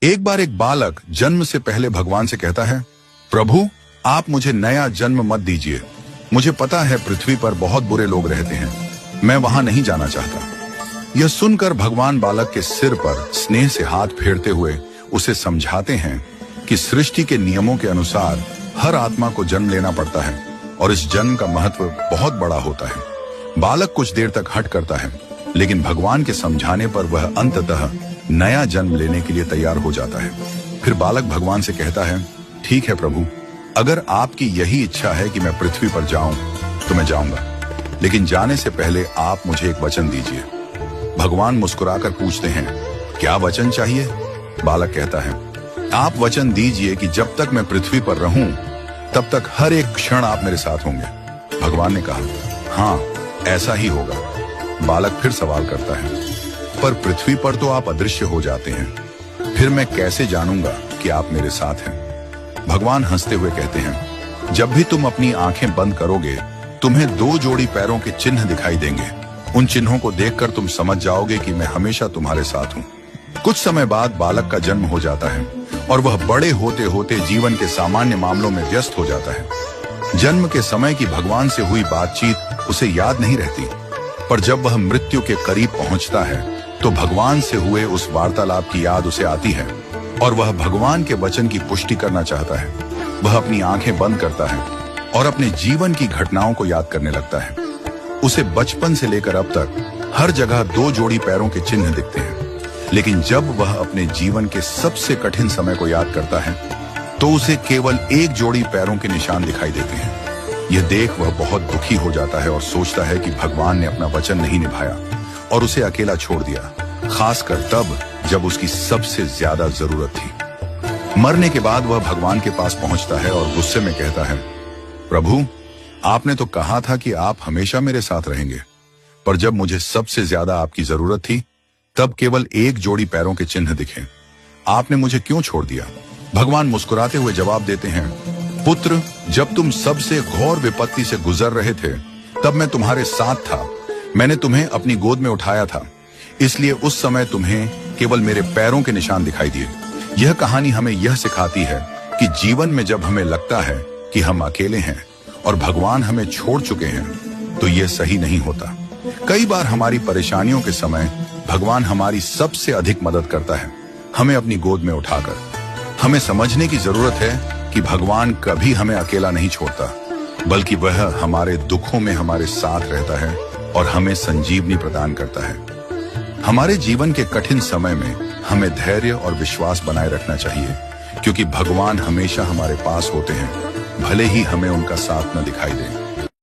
एक बार एक बालक जन्म से पहले भगवान से कहता है, प्रभु आप मुझे नया जन्म मत दीजिए। मुझे पता है पृथ्वी पर बहुत बुरे लोग रहते हैं, मैं वहां नहीं जाना चाहता। यह सुनकर भगवान बालक के सिर पर स्नेह से हाथ फेरते हुए उसे समझाते हैं कि सृष्टि के नियमों के अनुसार हर आत्मा को जन्म लेना पड़ता है और इस जन्म का महत्व बहुत बड़ा होता है। बालक कुछ देर तक हट करता है, लेकिन भगवान के समझाने पर वह अंततः नया जन्म लेने के लिए तैयार हो जाता है। फिर बालक भगवान से कहता है, ठीक है प्रभु, अगर आपकी यही इच्छा है कि मैं पृथ्वी पर जाऊं तो मैं जाऊंगा, लेकिन जाने से पहले आप मुझे एक वचन दीजिए। भगवान मुस्कुराकर पूछते हैं, क्या वचन चाहिए? बालक कहता है, आप वचन दीजिए कि जब तक मैं पृथ्वी पर रहूं तब तक हर एक क्षण आप मेरे साथ होंगे। भगवान ने कहा, हाँ ऐसा ही होगा। बालक फिर सवाल करता है, पर पृथ्वी पर तो आप अदृश्य हो जाते हैं, फिर मैं कैसे जानूंगा कि आप मेरे साथ हैं? भगवान हंसते हुए कहते हैं, जब भी तुम अपनी आंखें बंद करोगे तुम्हें 2 जोड़ी पैरों के चिन्ह दिखाई देंगे। उन चिन्हों को देखकर तुम समझ जाओगे कि मैं हमेशा तुम्हारे साथ हूँ। कुछ समय बाद बालक का जन्म हो जाता है और वह बड़े होते होते जीवन के सामान्य मामलों में व्यस्त हो जाता है। जन्म के समय की भगवान से हुई बातचीत उसे याद नहीं रहती, पर जब वह मृत्यु के करीब पहुंचता है तो भगवान से हुए उस वार्तालाप की याद उसे आती है और वह भगवान के वचन की पुष्टि करना चाहता है। वह अपनी आंखें बंद करता है और अपने जीवन की घटनाओं को याद करने लगता है। उसे बचपन से लेकर अब तक हर जगह 2 जोड़ी पैरों के चिन्ह दिखते हैं, लेकिन जब वह अपने जीवन के सबसे कठिन समय को याद करता है तो उसे केवल 1 जोड़ी पैरों के निशान दिखाई देते हैं। यह देख वह बहुत दुखी हो जाता है और सोचता है कि भगवान ने अपना वचन नहीं निभाया और उसे अकेला छोड़ दिया, खासकर तब जब उसकी सबसे ज्यादा जरूरत थी। मरने के बाद वह भगवान के पास पहुंचता है और गुस्से में कहता है, प्रभु आपने तो कहा था कि आप हमेशा मेरे साथ रहेंगे, पर जब मुझे सबसे ज्यादा आपकी जरूरत थी तब केवल 1 जोड़ी पैरों के चिन्ह दिखे। आपने मुझे क्यों छोड़ दिया? भगवान मुस्कुराते हुए जवाब देते हैं, पुत्र जब तुम सबसे घोर विपत्ति से गुजर रहे थे तब मैं तुम्हारे साथ था। मैंने तुम्हें अपनी गोद में उठाया था, इसलिए उस समय तुम्हें केवल मेरे पैरों के निशान दिखाई दिए। यह कहानी हमें यह सिखाती है कि जीवन में जब हमें लगता है कि हम अकेले हैं और भगवान हमें छोड़ चुके हैं तो यह सही नहीं होता। कई बार हमारी परेशानियों के समय भगवान हमारी सबसे अधिक मदद करता है, हमें अपनी गोद में उठाकर। हमें समझने की जरूरत है कि भगवान कभी हमें अकेला नहीं छोड़ता, बल्कि वह हमारे दुखों में हमारे साथ रहता है और हमें संजीवनी प्रदान करता है। हमारे जीवन के कठिन समय में हमें धैर्य और विश्वास बनाए रखना चाहिए, क्योंकि भगवान हमेशा हमारे पास होते हैं, भले ही हमें उनका साथ न दिखाई दे।